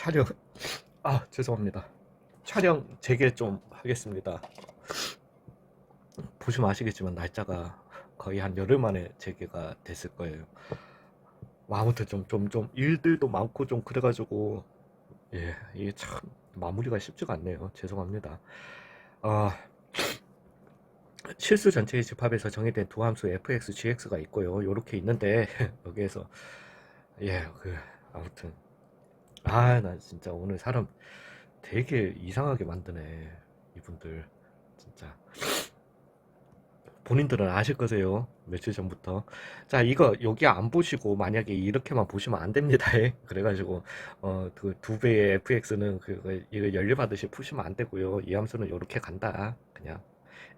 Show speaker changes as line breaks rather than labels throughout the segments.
촬영 죄송합니다. 촬영 재개 좀 하겠습니다. 보시면 아시겠지만 날짜가 거의 한 열흘 만에 재개가 됐을 거예요. 아무튼 좀 일들도 많고 좀 그래가지고 이게 참 마무리가 쉽지가 않네요. 죄송합니다. 아, 실수 전체의 집합에서 정의된 두 함수 fx, gx가 있고요. 요렇게 있는데 여기에서 아무튼 나 진짜 오늘 사람 되게 이상하게 만드네. 이분들 진짜 본인들은 아실 거세요. 며칠 전부터. 자, 이거 여기 안 보시고 만약에 이렇게만 보시면 안 됩니다. 그래가지고 그 두 배의 fx는 이거 연립하듯이 푸시면 안 되고요. 이 함수는 이렇게 간다. 그냥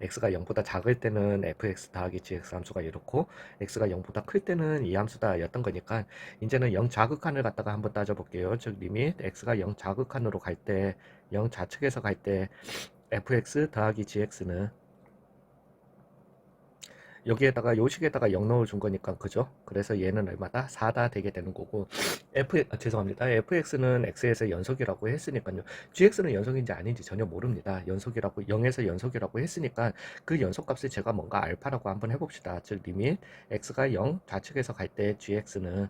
x가 0보다 작을 때는 fx 더하기 gx 함수가 이렇고 x가 0보다 클 때는 이 함수다 였던 거니까 이제는 0 자극한을 갖다가 한번 따져볼게요. 즉 리밋 x가 0 자극한으로 갈 때 0 좌측에서 갈 때 fx 더하기 gx는 여기에다가 요식에다가 0 넣어준 거니까 그죠? 그래서 얘는 얼마다? 4다 되게 되는 거고 죄송합니다. fx는 x에서 연속이라고 했으니까요. gx는 연속인지 아닌지 전혀 모릅니다. 연속이라고 0에서 연속이라고 했으니까 그 연속값을 제가 뭔가 알파라고 한번 해봅시다. 즉 리밋 x가 0 좌측에서 갈 때 gx는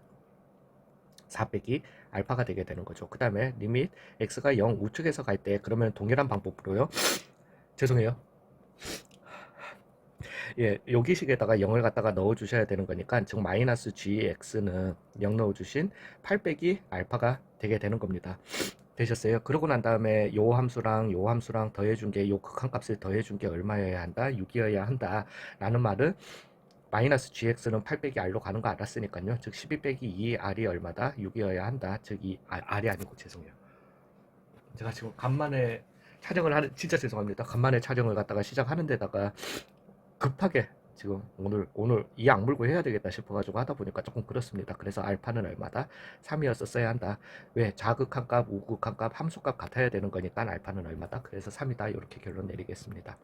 4 빼기 알파가 되게 되는 거죠. 그 다음에 리밋 x가 0 우측에서 갈 때 그러면 동일한 방법으로요. 죄송해요. 여기식에다가 0을 갖다가 넣어 주셔야 되는 거니까 즉 마이너스 gx는 0 넣어 주신 8 빼기 알파가 되게 되는 겁니다. 되셨어요? 그러고 난 다음에 요 함수랑 요 함수랑 더해준 게 요 극한값을 더해준 게 얼마여야 한다? 6이어야 한다 라는 말은 마이너스 gx는 8 빼기 r로 가는 거 알았으니까요. 즉 12 빼기 2 r이 얼마다? 6이어야 한다. 즉 r이 아니고 죄송해요. 제가 지금 간만에 촬영을 하는 진짜 죄송합니다. 간만에 촬영을 갖다가 시작하는 데다가 급하게 지금 오늘 이 악물고 해야 되겠다 싶어가지고 하다 보니까 조금 그렇습니다. 그래서 알파는 얼마다? 3이었었어야 한다. 왜? 자극한 값, 우극한 값, 함수값 같아야 되는 거니까 알파는 얼마다? 그래서 3이다. 이렇게 결론 내리겠습니다.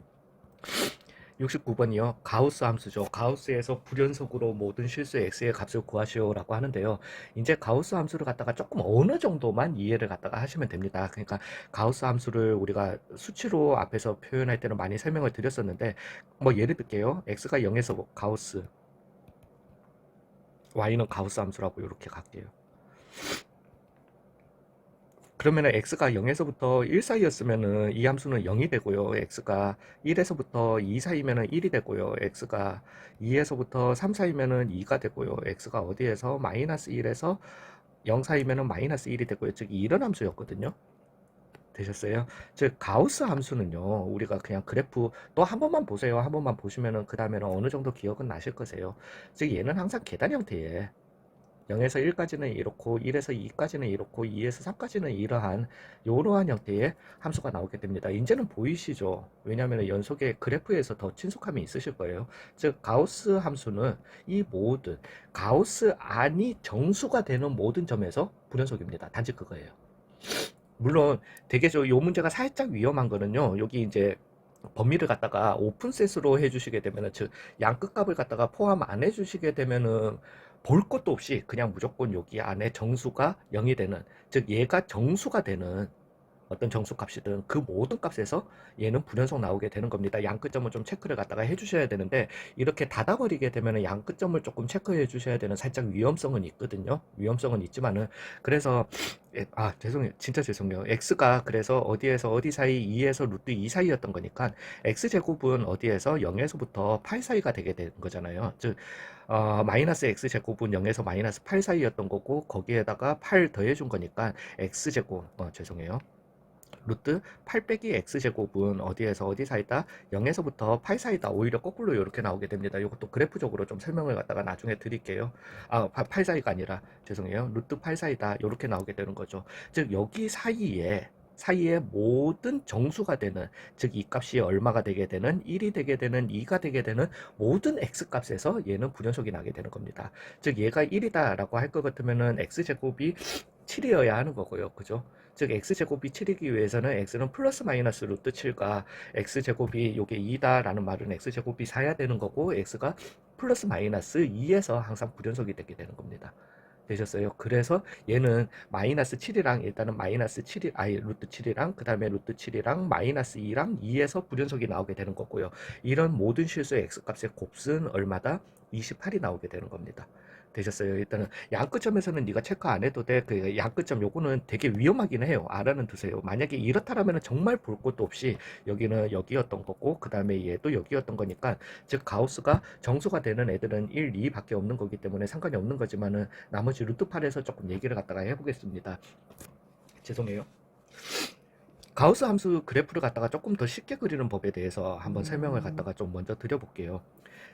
69번이요. 가우스 함수죠. 가우스에서 불연속으로 모든 실수 x의 값을 구하시오라고 하는데요. 이제 가우스 함수를 갖다가 조금 어느 정도만 이해를 갖다가 하시면 됩니다. 그러니까 가우스 함수를 우리가 수치로 앞에서 표현할 때는 많이 설명을 드렸었는데 뭐 예를 들게요. x가 0에서 가우스, y는 가우스 함수라고 이렇게 갈게요. 그러면은 x가 0에서부터 1 사이였으면은 이 함수는 0이 되고요. x가 1에서부터 2 사이면은 1이 되고요. x가 2에서부터 3 사이면은 2가 되고요. x가 어디에서 마이너스 1에서 0 사이면은 마이너스 1이 되고요. 즉 이런 함수였거든요. 되셨어요? 즉 가우스 함수는요. 우리가 그냥 그래프 또 한 번만 보세요. 한 번만 보시면은 그 다음에는 어느 정도 기억은 나실 거세요. 즉 얘는 항상 계단 형태에 0에서 1까지는 이렇고 1에서 2까지는 이렇고 2에서 3까지는 이러한 형태의 함수가 나오게 됩니다. 이제는 보이시죠? 왜냐하면 연속의 그래프에서 더 친숙함이 있으실 거예요. 즉 가우스 함수는 이 모든 가우스 안이 정수가 되는 모든 점에서 불연속입니다. 단지 그거예요. 물론 되게 요 문제가 살짝 위험한 거는요. 여기 이제 범위를 갖다가 오픈셋으로 해주시게 되면은 즉 양끝값을 갖다가 포함 안 해주시게 되면은 볼 것도 없이 그냥 무조건 여기 안에 정수가 0이 되는 즉 얘가 정수가 되는 어떤 정수값이든 그 모든 값에서 얘는 불연속 나오게 되는 겁니다. 양끝점을 좀 체크를 갖다가 해주셔야 되는데 이렇게 닫아버리게 되면 양끝점을 조금 체크해 주셔야 되는 살짝 위험성은 있거든요. 위험성은 있지만은 그래서 죄송해요. 진짜 죄송해요. x가 그래서 어디에서 어디 사이 2에서 루트 2 사이였던 거니까 x제곱은 어디에서 0에서부터 8 사이가 되게 되는 거잖아요. 즉 마이너스 x제곱은 0에서 마이너스 8 사이였던 거고 거기에다가 8 더해준 거니까 x제곱 죄송해요. 루트 8 빼기 x제곱은 어디에서 어디 사이다? 0에서부터 8 사이다. 오히려 거꾸로 이렇게 나오게 됩니다. 이것도 그래프적으로 좀 설명을 갖다가 나중에 드릴게요. 8 사이가 아니라 죄송해요. 루트 8 사이다. 이렇게 나오게 되는 거죠. 즉 여기 사이에 모든 정수가 되는 즉 이 값이 얼마가 되게 되는 1이 되게 되는 2가 되게 되는 모든 x값에서 얘는 불연속이 나게 되는 겁니다. 즉 얘가 1이다 라고 할 것 같으면은 x제곱이 7이어야 하는 거고요. 그죠? 즉 x제곱이 7이기 위해서는 x는 플러스 마이너스 루트 7과 x제곱이 요게 2다 라는 말은 x제곱이 4야 되는 거고 x가 플러스 마이너스 2에서 항상 불연속이 되게 되는 겁니다. 되셨어요? 그래서 얘는 마이너스 7이랑 일단은 마이너스 7이 아니 루트 7이랑 그 다음에 루트 7이랑 마이너스 2랑 2에서 불연속이 나오게 되는 거고요. 이런 모든 실수의 x값의 곱은 얼마다? 28이 나오게 되는 겁니다. 되셨어요? 일단은 양끝점에서는 네가 체크 안 해도 돼. 그 양끝점 요거는 되게 위험하긴 해요. 알아는 두세요. 만약에 이렇다라면 정말 볼 것도 없이 여기는 여기였던 거고 그 다음에 얘도 여기였던 거니까 즉 가우스가 정수가 되는 애들은 1, 2밖에 없는 거기 때문에 상관이 없는 거지만은 나머지 루트 8에서 조금 얘기를 갖다가 해보겠습니다. 죄송해요. 가우스 함수 그래프를 갖다가 조금 더 쉽게 그리는 법에 대해서 한번 설명을 갖다가 좀 먼저 드려볼게요.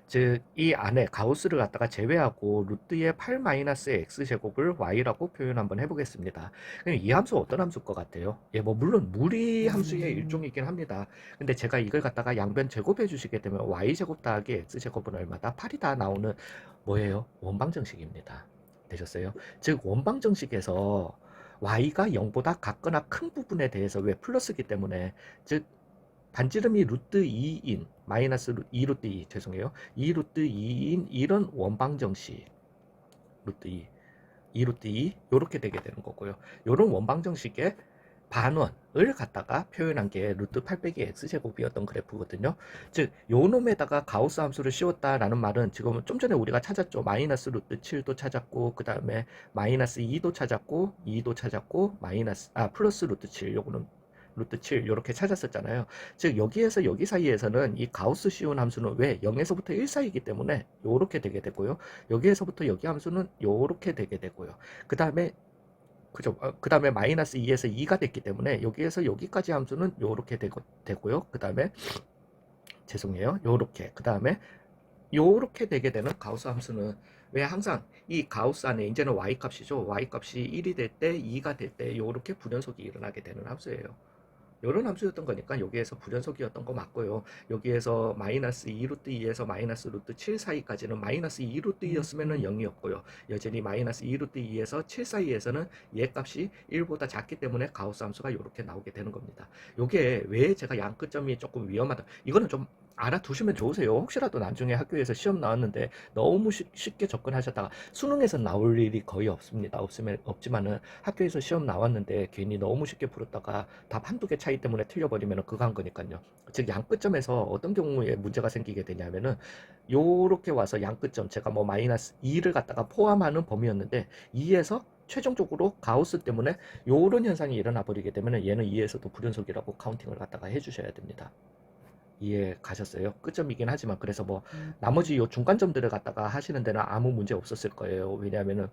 즉, 이 안에 가우스를 갖다가 제외하고 루트의 8-x제곱을 y라고 표현 한번 해보겠습니다. 그럼 이 함수 어떤 함수일 것 같아요? 예, 뭐 물론 무리 함수의 일종이긴 합니다. 근데 제가 이걸 갖다가 양변 제곱해 주시게 되면 y제곱 더하기 x제곱은 얼마다? 8이다 나오는 뭐예요? 원방정식입니다. 되셨어요? 즉 원방정식에서 y가 0보다 같거나 큰 부분에 대해서 왜 플러스기 때문에 즉 반지름이 루트 2인 마이너스 2 루트 2 죄송해요. 2 루트 2인 이런 원방정식 루트 2 2 루트 2 요렇게 되게 되는 거고요. 요런 원방정식의 반원을 갖다가 표현한 게 루트 8 빼기 x제곱이었던 그래프거든요. 즉, 요 놈에다가 가우스 함수를 씌웠다라는 말은 지금 좀 전에 우리가 찾았죠. 마이너스 루트 7도 찾았고, 그 다음에 마이너스 2도 찾았고, 2도 찾았고, 플러스 루트 7, 요거는 루트 7 이렇게 찾았었잖아요. 즉 여기에서 여기 사이에서는 이 가우스 씌운 함수는 왜 0에서부터 1 사이이기 때문에 요렇게 되게 되고요. 여기에서부터 여기 함수는 요렇게 되게 되고요. 그 다음에 그죠? 그 다음에 마이너스 2에서 2가 됐기 때문에 여기에서 여기까지 함수는 요렇게 되고요. 그 다음에 죄송해요. 요렇게 그 다음에 요렇게 되게 되는 가우스 함수는 왜 항상 이 가우스 안에 이제는 y 값이죠. y 값이 1이 될 때, 2가 될 때 요렇게 불연속이 일어나게 되는 함수예요. 요런 함수였던 거니까 여기에서 불연속이었던 거 맞고요. 여기에서 마이너스 2 루트 2에서 마이너스 루트 7 사이까지는 마이너스 2 루트 2였으면 0이었고요. 여전히 마이너스 2 루트 2에서 7 사이에서는 얘 값이 1보다 작기 때문에 가우스 함수가 이렇게 나오게 되는 겁니다. 요게 왜 제가 양끝점이 조금 위험하다. 이거는 좀 알아두시면 좋으세요. 혹시라도 나중에 학교에서 시험 나왔는데 너무 쉽게 접근하셨다가 수능에서 나올 일이 거의 없습니다. 없지만은 학교에서 시험 나왔는데 괜히 너무 쉽게 풀었다가 답 한두 개 차이 때문에 틀려버리면 그거 한 거니까요. 즉 양끝점에서 어떤 경우에 문제가 생기게 되냐면은 요렇게 와서 양끝점 제가 뭐 마이너스 2를 갖다가 포함하는 범위였는데 2에서 최종적으로 가우스 때문에 요런 현상이 일어나 버리게 되면 얘는 2에서도 불연속이라고 카운팅을 갖다가 해주셔야 됩니다. 이해 가셨어요? 끝점이긴 하지만 그래서 뭐 나머지 요 중간점들을 갖다가 하시는 데는 아무 문제 없었을 거예요. 왜냐하면은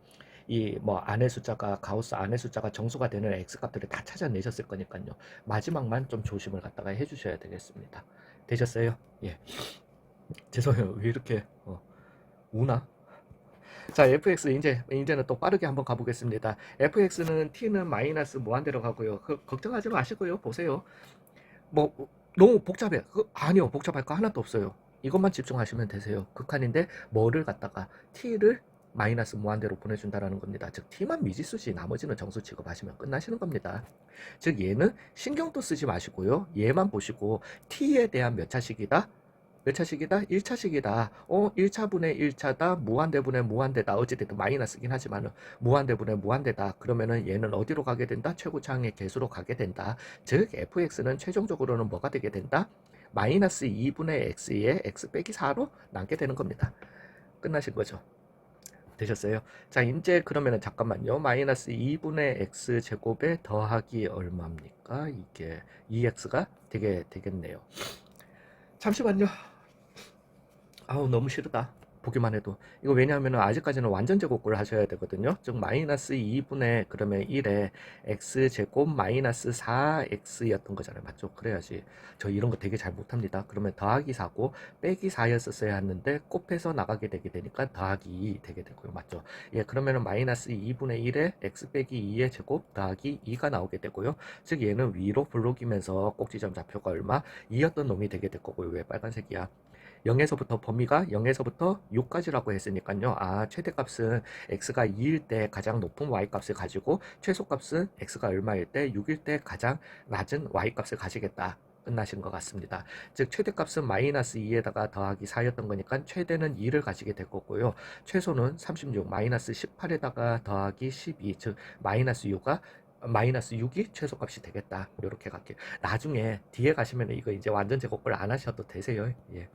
이 뭐 안의 숫자가 가우스 안의 숫자가 정수가 되는 x 값들을 다 찾아내셨을 거니까요. 마지막만 좀 조심을 갖다가 해주셔야 되겠습니다. 되셨어요? 예. 죄송해요. 왜 이렇게 우나? 자, fx 이제는 또 빠르게 한번 가보겠습니다. fx는 t는 마이너스 무한대로 가고요. 걱정하지 마시고요. 보세요. 뭐 너무 복잡해. 아니요, 복잡할 거 하나도 없어요. 이것만 집중하시면 되세요. 극한인데 뭐를 갖다가 t를 마이너스 무한대로 보내준다라는 겁니다. 즉 t만 미지수지 나머지는 정수 취급하시면 끝나시는 겁니다. 즉 얘는 신경도 쓰지 마시고요. 얘만 보시고 t에 대한 몇 차식이다? 몇 차식이다? 1차식이다. 1차분의 1차다. 무한대분의 무한대다. 어찌됐든 마이너스긴 하지만 무한대분의 무한대다. 그러면은 얘는 어디로 가게 된다? 최고차항의 개수로 가게 된다. 즉 fx는 최종적으로는 뭐가 되게 된다? 마이너스 2분의 x의 x 빼기 4로 남게 되는 겁니다. 끝나신 거죠. 되셨어요? 자, 이제 그러면은 잠깐만요. 마이너스 2분의 x 제곱에 더하기 얼마입니까? 이게 2x가 되겠네요. 잠시만요. 아우 너무 싫다. 보기만 해도. 이거 왜냐하면 아직까지는 완전 제곱을 하셔야 되거든요. 즉 마이너스 2분의 그러면 1에 x제곱 마이너스 4x였던 거잖아요. 맞죠? 그래야지. 저 이런 거 되게 잘 못합니다. 그러면 더하기 4고 빼기 4였었어야 했는데 곱해서 나가게 되게 되니까 더하기 2 되게 되고요. 맞죠? 예, 그러면은 마이너스 2분의 1에 x 빼기 2의 제곱 더하기 2가 나오게 되고요. 즉 얘는 위로 블록이면서 꼭지점 좌표가 얼마? 2였던 놈이 되게 될 거고요. 왜 빨간색이야? 0에서부터 범위가 0에서부터 6까지라고 했으니까요. 최대값은 x가 2일 때 가장 높은 y값을 가지고 최소값은 x가 얼마일 때 6일 때 가장 낮은 y값을 가지겠다. 끝나신 것 같습니다. 즉 최대값은 마이너스 2에다가 더하기 4였던 거니까 최대는 2를 가지게 될 거고요. 최소는 36 마이너스 18에다가 더하기 12, 즉 마이너스 6이 최소값이 되겠다. 이렇게 갈게요. 나중에 뒤에 가시면 이거 이제 완전 제곱을 안 하셔도 되세요. 예.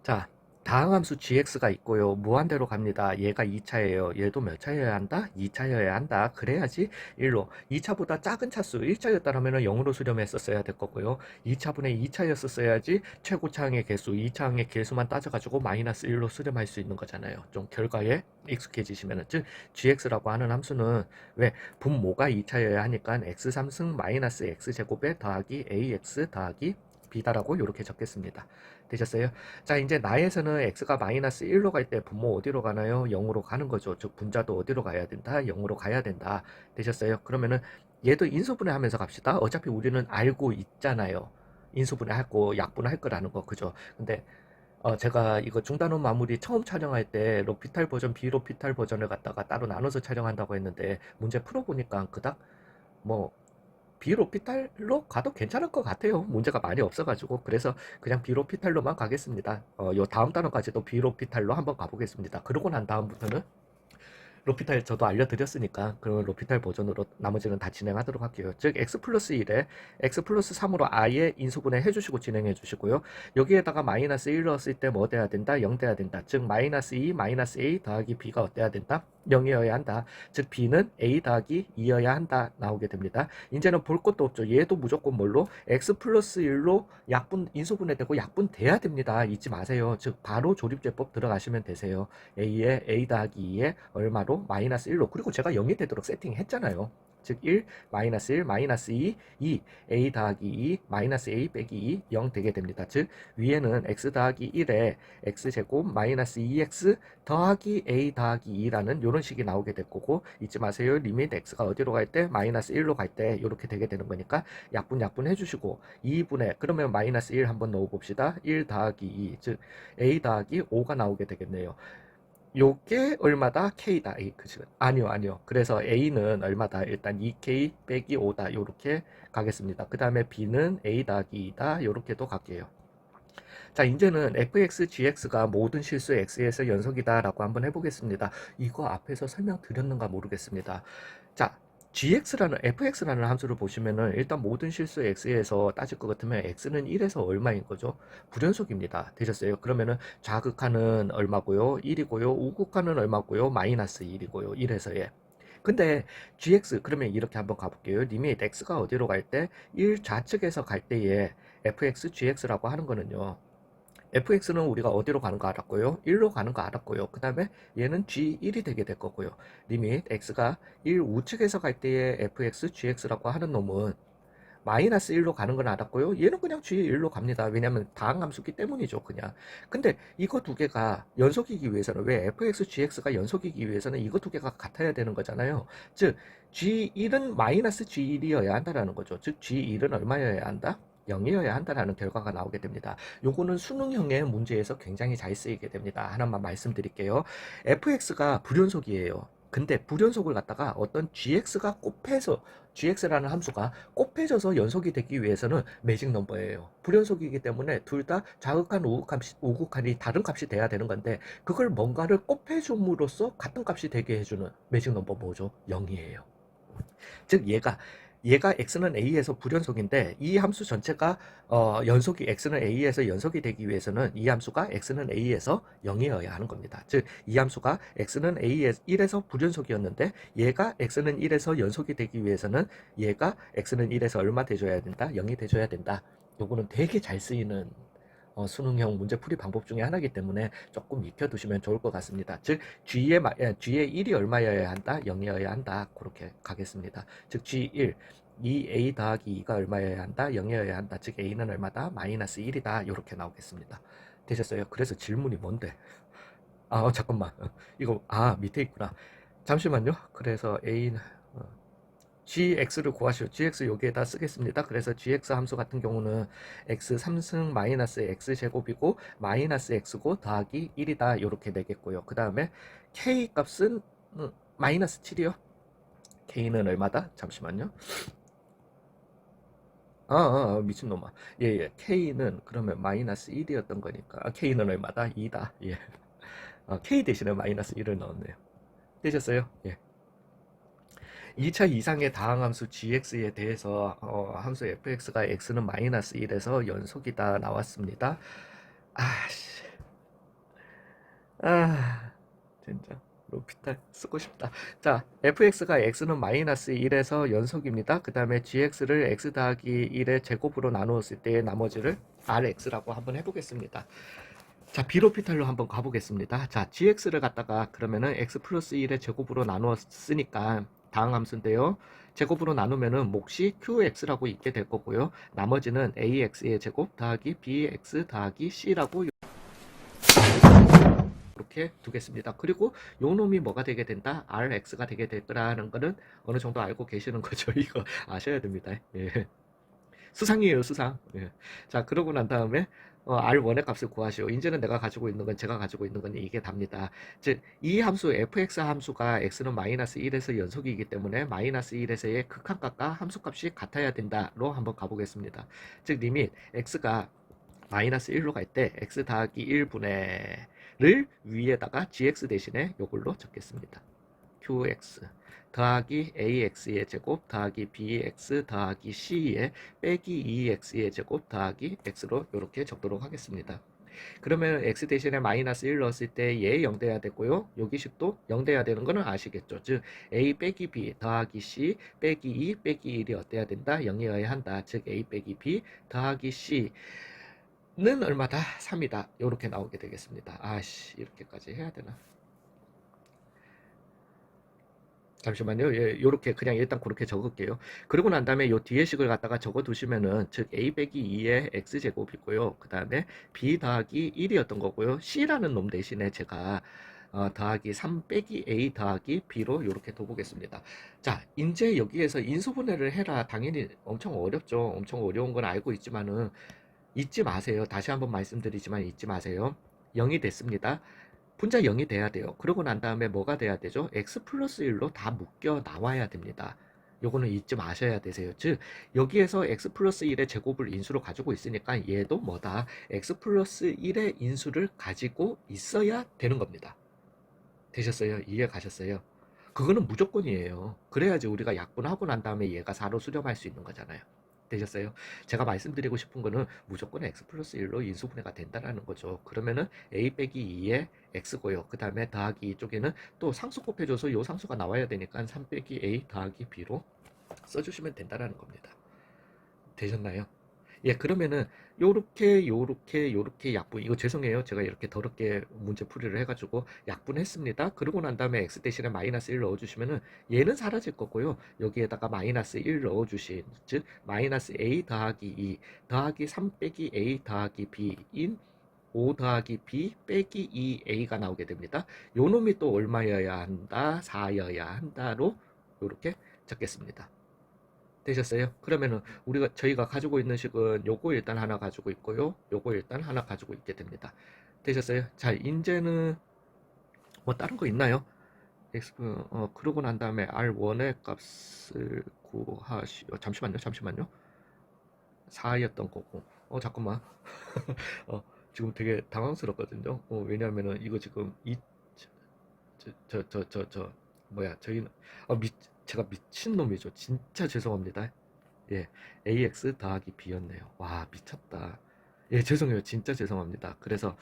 자, 다항 함수 gx가 있고요. 무한대로 갑니다. 얘가 2차예요. 얘도 몇 차여야 한다? 2차여야 한다. 그래야지 1로. 2차보다 작은 차수 1차였다면 0으로 수렴했었어야 될 거고요. 2차분의 2차였었어야지 최고차항의 개수, 2차항의 개수만 따져가지고 마이너스 1로 수렴할 수 있는 거잖아요. 좀 결과에 익숙해지시면 즉 gx라고 하는 함수는 왜 분모가 2차여야 하니까 x3승 마이너스 x제곱에 더하기 ax 더하기 b다라고 이렇게 적겠습니다. 되셨어요? 자, 이제 나에서는 x가 마이너스 1로 갈 때 분모 어디로 가나요? 0으로 가는 거죠. 즉 분자도 어디로 가야 된다? 0으로 가야 된다. 되셨어요? 그러면은 얘도 인수분해 하면서 갑시다. 어차피 우리는 알고 있잖아요. 인수분해 하고 약분할 거라는 거. 그죠? 근데 제가 이거 중단원 마무리 처음 촬영할 때 로피탈 버전, 비로피탈 버전을 갖다가 따로 나눠서 촬영한다고 했는데 문제 풀어보니까 그닥 뭐 비로피탈로 가도 괜찮을 것 같아요. 문제가 많이 없어가지고. 그래서 그냥 비로피탈로만 가겠습니다. 요 다음 단어까지도 비로피탈로 한번 가보겠습니다. 그러고 난 다음부터는 로피탈 저도 알려드렸으니까 그럼 로피탈 버전으로 나머지는 다 진행하도록 할게요. 즉 x 플러스 1에 x 플러스 3으로 아예 인수분해 해주시고 진행해 주시고요. 여기에다가 마이너스 1 넣었을 때 뭐 돼야 된다? 0 돼야 된다. 즉 마이너스 2 마이너스 a 더하기 b가 어때야 된다? 0이어야 한다. 즉 b는 a 더하기 2여야 한다 나오게 됩니다. 이제는 볼 것도 없죠. 얘도 무조건 뭘로? x 플러스 1로 약분 인수분해되고 약분돼야 됩니다. 잊지 마세요. 즉 바로 조립제법 들어가시면 되세요. a에 a 더하기 2에 얼마로? 마이너스 1로. 그리고 제가 0이 되도록 세팅했잖아요. 즉 1, 마이너스 1, 마이너스 2, a 더하기 2, 마이너스 a 빼기 2, 0 되게 됩니다. 즉 위에는 x 더하기 1에 x제곱 마이너스 2x 더하기 a 더하기 2라는 이런 식이 나오게 될 거고, 잊지 마세요. 리밋 x가 어디로 갈 때? 마이너스 1로 갈 때 이렇게 되게 되는 거니까 약분 해주시고 2분의 그러면 마이너스 1 한번 넣어봅시다. 1 더하기 2, 즉 a 더하기 5가 나오게 되겠네요. 요게 얼마다? K다. 그죠? 아니요. 그래서 A는 얼마다? 일단 2K 빼기 5다. 요렇게 가겠습니다. 그 다음에 B는 A 더하기 2다. 요렇게도 갈게요. 자, 이제는 fx, gx가 모든 실수 x에서 연속이다 라고 한번 해보겠습니다. 이거 앞에서 설명드렸는가 모르겠습니다. 자, fx라는 함수를 보시면은 일단 모든 실수 x에서 따질 것 같으면 x는 1에서 얼마인 거죠? 불연속입니다. 되셨어요? 그러면은 좌극하는 얼마고요? 1이고요. 우극하는 얼마고요? 마이너스 1이고요. 1에서 예. 근데 gx 그러면 이렇게 한번 가볼게요. 리밋 x가 어디로 갈 때? 1 좌측에서 갈 때에 fx, gx라고 하는 거는요. fx는 우리가 어디로 가는 거 알았고요. 1로 가는 거 알았고요. 그 다음에 얘는 g1이 되게 될 거고요. 리밋 x가 1 우측에서 갈 때의 fx, gx라고 하는 놈은 마이너스 1로 가는 건 알았고요. 얘는 그냥 g1로 갑니다. 왜냐면 다항함수기 때문이죠. 그냥. 근데 이거 두 개가 연속이기 위해서는 왜 fx, gx가 연속이기 위해서는 이거 두 개가 같아야 되는 거잖아요. 즉 g1은 마이너스 g1이어야 한다는 거죠. 즉 g1은 얼마여야 한다? 0이어야 한다는 결과가 나오게 됩니다. 요거는 수능형의 문제에서 굉장히 잘 쓰이게 됩니다. 하나만 말씀드릴게요. fx가 불연속이에요. 근데 불연속을 갖다가 어떤 gx가 곱해서 gx라는 함수가 곱해져서 연속이 되기 위해서는 매직 넘버예요. 불연속이기 때문에 둘 다 좌극한 우극한이 다른 값이 돼야 되는 건데 그걸 뭔가를 곱해줌으로써 같은 값이 되게 해주는 매직 넘버 뭐죠? 0이에요. 즉 얘가 x는 a에서 불연속인데 이 함수 전체가 연속이 x는 a에서 연속이 되기 위해서는 이 함수가 x는 a에서 0이어야 하는 겁니다. 즉 이 함수가 x는 a에서 1에서 불연속이었는데 얘가 x는 1에서 연속이 되기 위해서는 얘가 x는 1에서 얼마 돼줘야 된다? 0이 돼줘야 된다. 요거는 되게 잘 쓰이는 수능형 문제풀이 방법 중에 하나이기 때문에 조금 익혀두시면 좋을 것 같습니다. 즉 G의 1이 얼마여야 한다? 0이어야 한다. 그렇게 가겠습니다. 즉 G1 2A 더하기 2가 얼마여야 한다? 0이어야 한다. 즉 A는 얼마다? 마이너스 1이다. 이렇게 나오겠습니다. 되셨어요? 그래서 질문이 뭔데? 잠깐만. 이거 밑에 있구나. 잠시만요. 그래서 A는 gx를 구하시오. gx 여기에다 쓰겠습니다. 그래서 gx 함수 같은 경우는 x 3승 마이너스 x제곱이고 마이너스 x고 더하기 1이다. 이렇게 되겠고요. 그 다음에 k 값은 마이너스 7이요. k는 얼마다? 잠시만요. 미친놈아. 예, 예. K는 그러면 마이너스 1이었던 거니까. K는 얼마다? 2다. 예. K 대신에 마이너스 1을 넣었네요. 되셨어요? 예. 2차 이상의 다항함수 gx에 대해서 함수 fx가 x는 마이너스 1에서 연속이다 나왔습니다. 아씨. 아, 진짜. 로피탈 쓰고 싶다. 자, fx가 x는 마이너스 1에서 연속입니다. 그 다음에 gx를 x 더하기 1의 제곱으로 나누었을 때의 나머지를 rx라고 한번 해보겠습니다. 자, 비로피탈로 한번 가보겠습니다. 자, gx를 갖다가 그러면은 x 플러스 1의 제곱으로 나누었으니까 다항함수인데요. 제곱으로 나누면은 몫이 qx라고 있게 될 거고요. 나머지는 ax의 제곱 더하기 bx 더하기 c라고 이렇게 두겠습니다. 그리고 요 놈이 뭐가 되게 된다? rx가 되게 될 거라는 거는 어느 정도 알고 계시는 거죠. 이거 아셔야 됩니다. 예. 수상이에요, 수상. 예. 자, 그러고 난 다음에 R1의 값을 구하시오. 이제는 내가 가지고 있는 건 제가 가지고 있는 건 이게 답니다. 즉, 이 함수 fx 함수가 x는 마이너스 1에서 연속이기 때문에 마이너스 1에서의 극한값과 함수값이 같아야 된다로 한번 가보겠습니다. 즉, 리밋 x가 마이너스 1로 갈 때 x 더하기 1분의를 위에다가 gx 대신에 요걸로 적겠습니다. qx 더하기 ax의 제곱 더하기 bx 더하기 c의 빼기 2x의 제곱 더하기 x로 이렇게 적도록 하겠습니다. 그러면 x 대신에 마이너스 1 넣었을 때 얘 0 돼야 되고요. 여기 식도 0 돼야 되는 거는 아시겠죠? 즉 a 빼기 b 더하기 c 빼기 2 빼기 1이 어때야 된다? 0이어야 한다. 즉 a 빼기 b 더하기 c는 얼마다? 3이다. 이렇게 나오게 되겠습니다. 아씨, 이렇게까지 해야 되나? 잠시만요. 예, 요렇게 그냥 일단 그렇게 적을게요. 그리고 난 다음에 요 뒤에 식을 갖다가 적어 두시면은 즉 a 빼기 2의 x제곱이고요. 그 다음에 b 더하기 1이었던 거고요. c라는 놈 대신에 제가 더하기 3 빼기 a 더하기 b로 이렇게 둬보겠습니다. 자, 이제 여기에서 인수분해를 해라. 당연히 엄청 어렵죠. 엄청 어려운 건 알고 있지만은 잊지 마세요. 다시 한번 말씀드리지만 잊지 마세요. 0이 됐습니다. 분자 0이 돼야 돼요. 그러고 난 다음에 뭐가 돼야 되죠? x 플러스 1로 다 묶여 나와야 됩니다. 요거는 잊지 마셔야 되세요. 즉 여기에서 x 플러스 1의 제곱을 인수로 가지고 있으니까 얘도 뭐다? x 플러스 1의 인수를 가지고 있어야 되는 겁니다. 되셨어요? 이해 가셨어요? 그거는 무조건이에요. 그래야지 우리가 약분하고 난 다음에 얘가 4로 수렴할 수 있는 거잖아요. 되셨어요? 제가 말씀드리고 싶은 거는 무조건 x 플러스 1로 인수분해가 된다라는 거죠. 그러면은 a 빼기 2의 x고요. 그 다음에 더하기 이쪽에는 또 상수 곱해줘서 요 상수가 나와야 되니까 3 빼기 a 더하기 b로 써주시면 된다라는 겁니다. 되셨나요? 예, 그러면은 요렇게 약분, 이거 죄송해요. 제가 이렇게 더럽게 문제 풀이를 해가지고 약분했습니다. 그러고 난 다음에 x 대신에 마이너스 1 넣어주시면은 얘는 사라질 거고요. 여기에다가 마이너스 1 넣어주신, 즉 마이너스 a 더하기 2 더하기 3 빼기 a 더하기 b인 5 더하기 b 빼기 2a가 나오게 됩니다. 요 놈이 또 얼마여야 한다? 4여야 한다로 이렇게 적겠습니다. 되셨어요? 그러면은 저희가 가지고 있는 식은 요거 일단 하나 가지고 있고요. 요거 일단 하나 가지고 있게 됩니다. 되셨어요? 자, 이제는 뭐 다른 거 있나요? 그러고 난 다음에 R1의 값을 구하시오. 잠시만요. 4였던 거고. 잠깐만. 지금 되게 당황스럽거든요. 왜냐면은 이거 지금 뭐야, 저희는 제가 미친놈이죠. 진짜 죄송합니다. 예, AX 더하기 B였네요. 와, 미쳤다. 예, 죄송해요. 진짜 죄송합니다. 그래서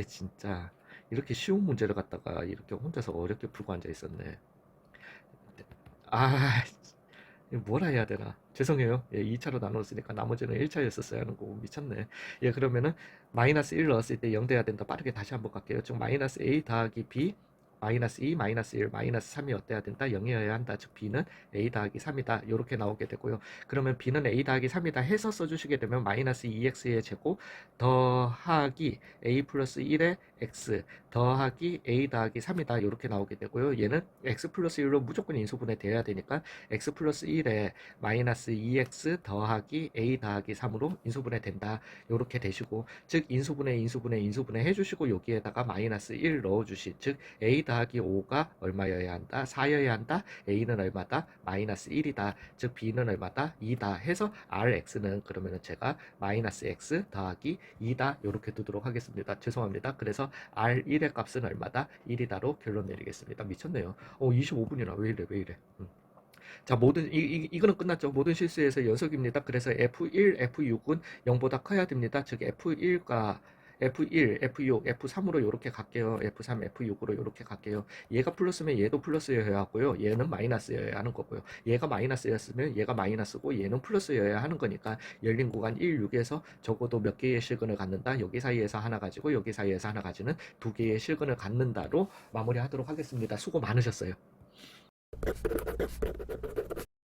진짜 이렇게 쉬운 문제를 갖다가 이렇게 혼자서 어렵게 풀고 앉아 있었네. 아, 뭐라 해야 되나? 죄송해요. 예, 2차로 나눴으니까 나머지는 1차였었어야 하는 거고 미쳤네. 예, 그러면은 마이너스 1 넣었을 때 0 돼야 된다. 빠르게 다시 한번 갈게요. 즉 마이너스 A 더하기 B 마이너스 2, 마이너스 1, 마이너스 3이 어때야 된다? 0이어야 한다. 즉 B는 A 더하기 3이다. 이렇게 나오게 되고요. 그러면 B는 A 더하기 3이다 해서 써주시게 되면 마이너스 2x의 제곱 더하기 A 플러스 1의 x 더하기 A 더하기 3이다. 이렇게 나오게 되고요. 얘는 x 플러스 1로 무조건 인수분해 돼야 되니까 x 플러스 1에 마이너스 2x 더하기 A 더하기 3으로 인수분해 된다. 이렇게 되시고 즉 인수분해 해주시고 여기에다가 마이너스 1 넣어주신 즉 A 더하기 5가 얼마여야 한다? 4여야 한다. A는 얼마다? 마이너스 1이다. 즉 B는 얼마다? 2다 해서 RX는 그러면은 제가 마이너스 X 더하기 2다 이렇게 두도록 하겠습니다. 죄송합니다. 그래서 R1의 값은 얼마다? 1이다로 결론 내리겠습니다. 미쳤네요. 25분이나 왜 이래 왜 이래. 자, 이거는 끝났죠. 모든 실수에서 연속입니다. 그래서 F1, F6은 0보다 커야 됩니다. 즉 F1과 F1, F6, F3으로 이렇게 갈게요. F3, F6으로 이렇게 갈게요. 얘가 플러스면 얘도 플러스여야 하고요. 얘는 마이너스여야 하는 거고요. 얘가 마이너스였으면 얘가 마이너스고 얘는 플러스여야 하는 거니까 열린 구간 1, 6에서 적어도 몇 개의 실근을 갖는다. 여기 사이에서 하나 가지고 여기 사이에서 하나 가지는 두 개의 실근을 갖는다로 마무리하도록 하겠습니다. 수고 많으셨어요.